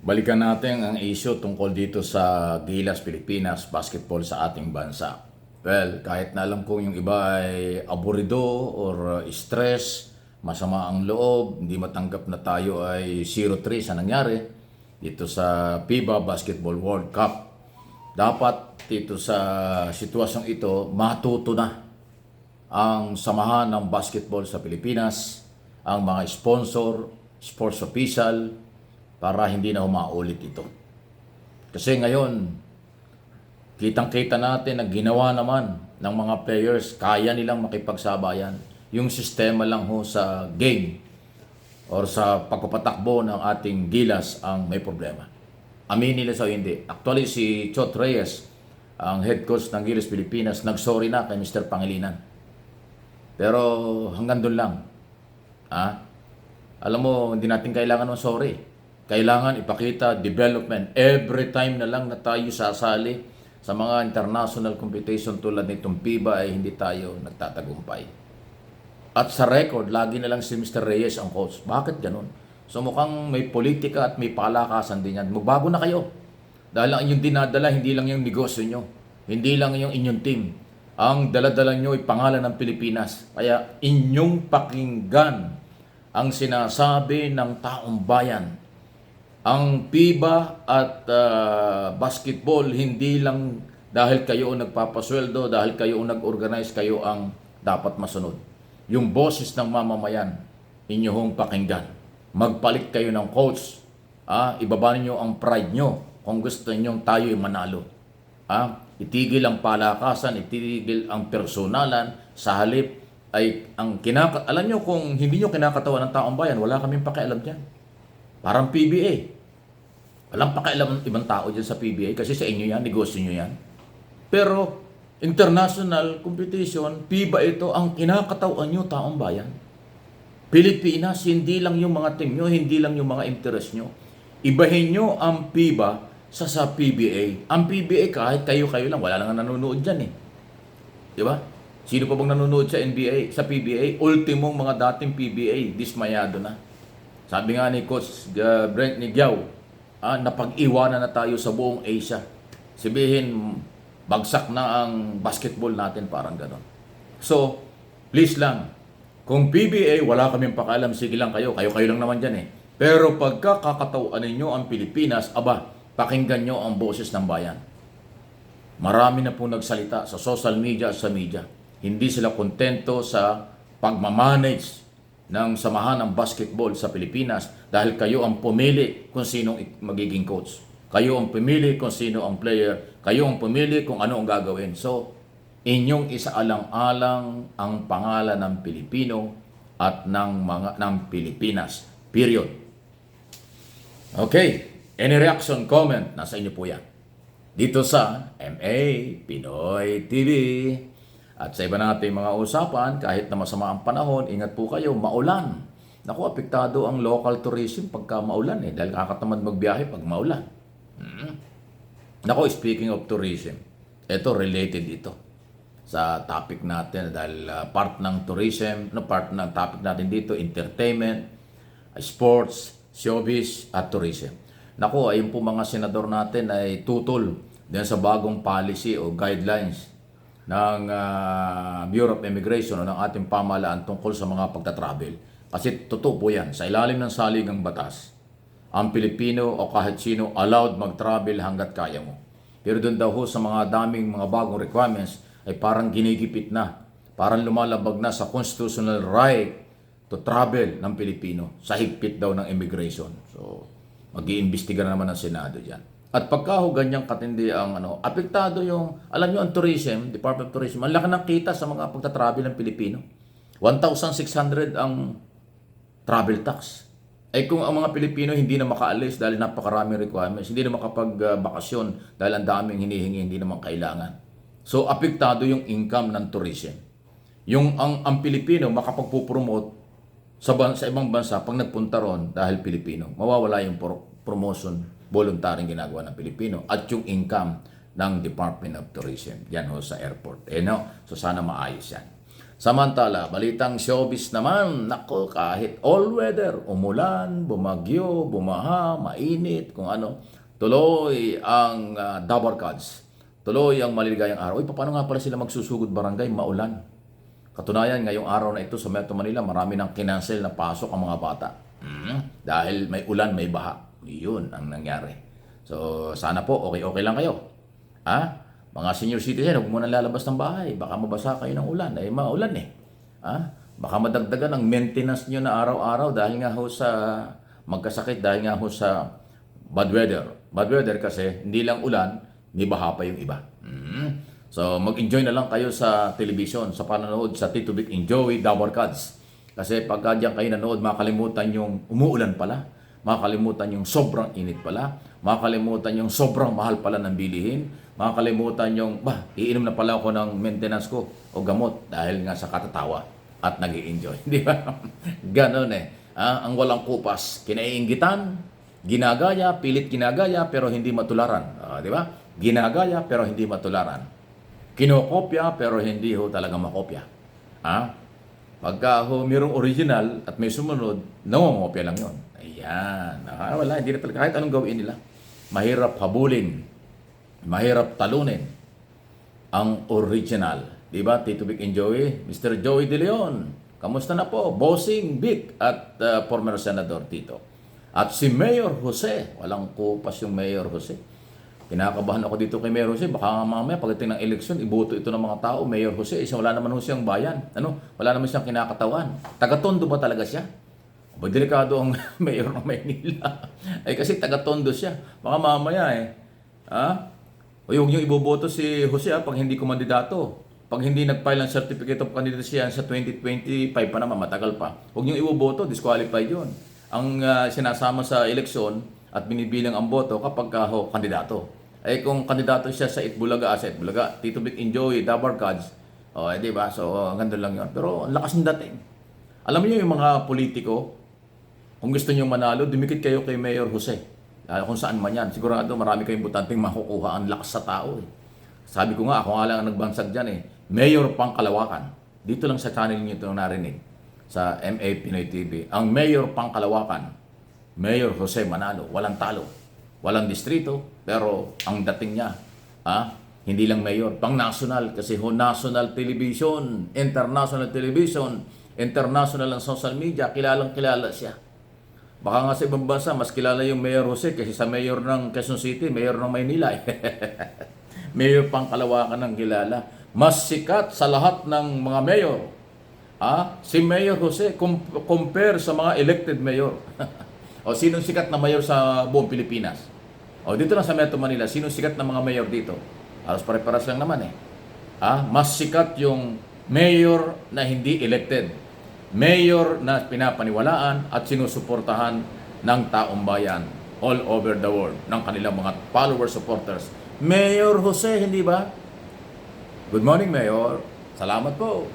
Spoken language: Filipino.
Balikan natin ang issue tungkol dito sa Gilas Pilipinas basketball sa ating bansa. Well, kahit na alam ko yung iba ay aburido or stress, masama ang loob, hindi matanggap na tayo ay 0-3 sa nangyari dito sa FIBA Basketball World Cup. Dapat dito sa sitwasyong ito, matuto na ang samahan ng basketball sa Pilipinas, ang mga sponsor, sports official, para hindi na umaulit ito. Kasi ngayon, kitang-kita natin na ginawa naman ng mga players, kaya nilang makipagsabayan. Yung sistema lang ho sa game or sa pagpapatakbo ng ating Gilas ang may problema. Aminin nila sa hindi. Actually, si Chot Reyes, ang head coach ng Gilas Pilipinas, nagsorry na kay Mr. Pangilinan. Pero hanggang doon lang. Alam mo, hindi natin kailangan ng sorry. Kailangan ipakita development. Every time na lang na tayo sasali sa mga international competition tulad nitong FIBA ay hindi tayo nagtatagumpay. At sa record, lagi na lang si Mr. Reyes ang coach. Bakit ganun? So mukhang may politika at may palakasan din yan. Magbago na kayo. Dahil ang inyong dinadala, hindi lang yung negosyo nyo. Hindi lang yung inyong team. Ang daladala nyo ay pangalan ng Pilipinas. Kaya inyong pakinggan ang sinasabi ng taong bayan. Ang FIBA at basketball, hindi lang dahil kayo ang nagpapasweldo, dahil kayo ang nag-organize, kayo ang dapat masunod. Yung boses ng mamamayan, inyong pakinggan. Magpalit kayo ng coach. Ibaba niyo ang pride nyo kung gusto niyo tayo ay manalo. Itigil ang palakasan, itigil ang personalan, sa halip ay ang alam nyo, kung hindi nyo kinakatawan ng taong bayan, wala kaming pakialam dyan. Parang PBA. Walang pakialam ng ibang tao dyan sa PBA kasi sa inyo yan, negosyo nyo yan. Pero international competition, FIBA ito, ang kinakatawan nyo, taong bayan. Pilipinas, hindi lang yung mga team nyo, hindi lang yung mga interest nyo. Ibahin nyo ang FIBA sa PBA. Ang PBA, kahit kayo-kayo lang, wala lang nanonood dyan eh. Di ba? Sino pa bang nanonood sa NBA, sa PBA? Ultimong mga dating PBA, dismayado na. Sabi nga ni Coach Brent Nigyaw, napag-iwanan na tayo sa buong Asia. Sabihin, bagsak na ang basketball natin, parang gano'n. So, please lang, kung PBA, wala kaming pakialam, sige lang kayo, kayo-kayo lang naman dyan eh. Pero pagka kakatauan ninyo ang Pilipinas, pakinggan nyo ang boses ng bayan. Marami na po nagsalita sa social media at sa media. Hindi sila kontento sa pagmamanage ng samahan ng basketball sa Pilipinas dahil kayo ang pumili kung sino magiging coach. Kayo ang pumili kung sino ang player. Kayo ang pumili kung ano ang gagawin. So, inyong isaalang-alang ang pangalan ng Pilipino at ng Pilipinas. Period. Okay. Any reaction, comment, nasa inyo po yan. Dito sa MA Pinoy TV. At sa iba nating mga usapan, kahit na masama ang panahon, ingat po kayo, maulan. Naku, apektado ang local tourism pagka maulan eh, dahil kakatamad magbiyahe pag maulan. Naku, speaking of tourism, ito related ito sa topic natin dahil part ng tourism, part ng topic natin dito, entertainment, sports, showbiz, at tourism. Naku, ayun po mga senador natin ay tutol din sa bagong policy o guidelines ng Bureau of Immigration o ng ating pamahalaan tungkol sa mga pagtatravel. Kasi totoo po yan, sa ilalim ng saligang batas, ang Pilipino o kahit sino allowed mag-travel hanggat kaya mo. Pero doon daw ho sa mga daming mga bagong requirements ay parang ginigipit na, parang lumalabag na sa constitutional right to travel ng Pilipino sa higpit daw ng immigration. So, mag-iimbestiga na naman ang Senado dyan. At pagka ho ganyang katindi ang apektado yung, alam nyo, ang tourism, Department of Tourism, ang laki ng kita sa mga pagtatravel ng Pilipino. 1,600 ang travel tax. Ay kung ang mga Pilipino hindi na makaalis dahil napakaraming requirements, hindi na makapagbakasyon dahil ang daming hinihingi, hindi naman kailangan. So, apektado yung income ng tourism. Yung ang Pilipino makapagpupromote sa ibang bansa pag nagpunta ron dahil Pilipino, mawawala yung promotion voluntaryong ginagawa ng Pilipino at yung income ng Department of Tourism. Yan ho sa airport. So sana maayos yan. Samantala, balitang showbiz naman, nako, kahit all weather, umulan, bumagyo, bumaha, mainit, kung ano, tuloy ang Dabar Cards. Tuloy ang maliligayang araw. Uy, paano nga pala sila magsusugod barangay? Maulan. Katunayan, ngayong araw na ito sa Metro Manila, marami nang kinansel na pasok ang mga bata. Dahil may ulan, may baha. Yun ang nangyari. So, sana po, okay lang kayo. Ha? Mga senior citizen, huwag muna lalabas ng bahay. Baka mabasa kayo ng ulan. Eh, maulan eh. Baka madagdagan ang maintenance nyo na araw-araw dahil nga ho sa magkasakit, dahil nga ho sa bad weather. Bad weather kasi hindi lang ulan, may baha pa yung iba. So, mag-enjoy na lang kayo sa television, sa panonood sa Tito Vic Enjoy, Dabar Cards. Kasi pagka diyan kayo nanood, makalimutan yung umuulan pala. Makakalimutan yung sobrang init pala. Makakalimutan yung sobrang mahal pala ng bilihin. Makakalimutan yung, iinom na pala ako ng maintenance ko o gamot dahil nga sa katatawa at nag-i-enjoy. Di ba? Ganon eh. Ang walang kupas, kinaiinggitan, ginagaya, pilit ginagaya, pero hindi matularan. Di ba? Ginagaya, pero hindi matularan. Kinokopya, pero hindi ho talaga makopya. Pagka mayroong original at may sumunod, nangongopya lang yon. Ayan. Wala, hindi na talaga. Kahit anong gawin nila, mahirap habulin, mahirap talunin ang original. Diba, Tito Vic Enjoy? Mr. Joey De Leon, kamusta na po? Bossing Vic at former Senador Tito. At si Mayor Jose, walang kupas yung Mayor Jose. Kinakabahan ako dito kay Mayor Jose. Baka mamaya pagdating ng eleksyon, iboto ito ng mga tao. Mayor Jose, wala naman ho siyang bayan. Wala naman siyang kinakatawan. Taga-Tondo ba talaga siya? Delikado ang Mayor ng Maynila. Kasi taga-Tondo siya. Baka mamaya huwag niyo iboboto si Jose pag hindi kumandidato. Pag hindi nag-file ng certificate of candidacy sa 2025 pa naman, matagal pa. Huwag niyo iboboto, disqualified yun. Ang sinasama sa eleksyon at binibilang ang boto kapag kandidato. Kung kandidato siya sa Itbulaga, Tito Vic Enjoy, Dabar Cards, di ba? So, ganda lang yun. Pero ang lakas ng dating. Alam niyo yung mga politiko, kung gusto niyo manalo, dumikit kayo kay Mayor Jose. Kung saan man yan. Sigurado marami kayong butanteng makukuha ang lakas sa tao. Sabi ko nga, ako nga lang ang nagbansag dyan Mayor Pangkalawakan. Dito lang sa channel niyo ito narinig. Sa MA Pinoy TV. Ang Mayor Pangkalawakan, Mayor Jose Manalo. Walang talo. Walang distrito. Pero ang dating niya, hindi lang mayor, pang national. Kasi national television, international television, international ang social media, kilalang kilala siya. Baka nga sa ibang bansa, mas kilala yung Mayor Jose kasi sa Mayor ng Quezon City, Mayor ng Maynila. Mayor Pangkalawakan ang kilala. Mas sikat sa lahat ng mga mayor. Si Mayor Jose compare sa mga elected mayor. O sinong sikat na mayor sa buong Pilipinas? O dito lang sa Metro Manila, sinong sikat na mga mayor dito? Alas pare-paras lang naman Mas sikat yung mayor na hindi elected. Mayor na pinapaniwalaan at sinusuportahan ng taong bayan all over the world, ng kanilang mga followers, supporters. Mayor Jose, hindi ba? Good morning, Mayor. Salamat po.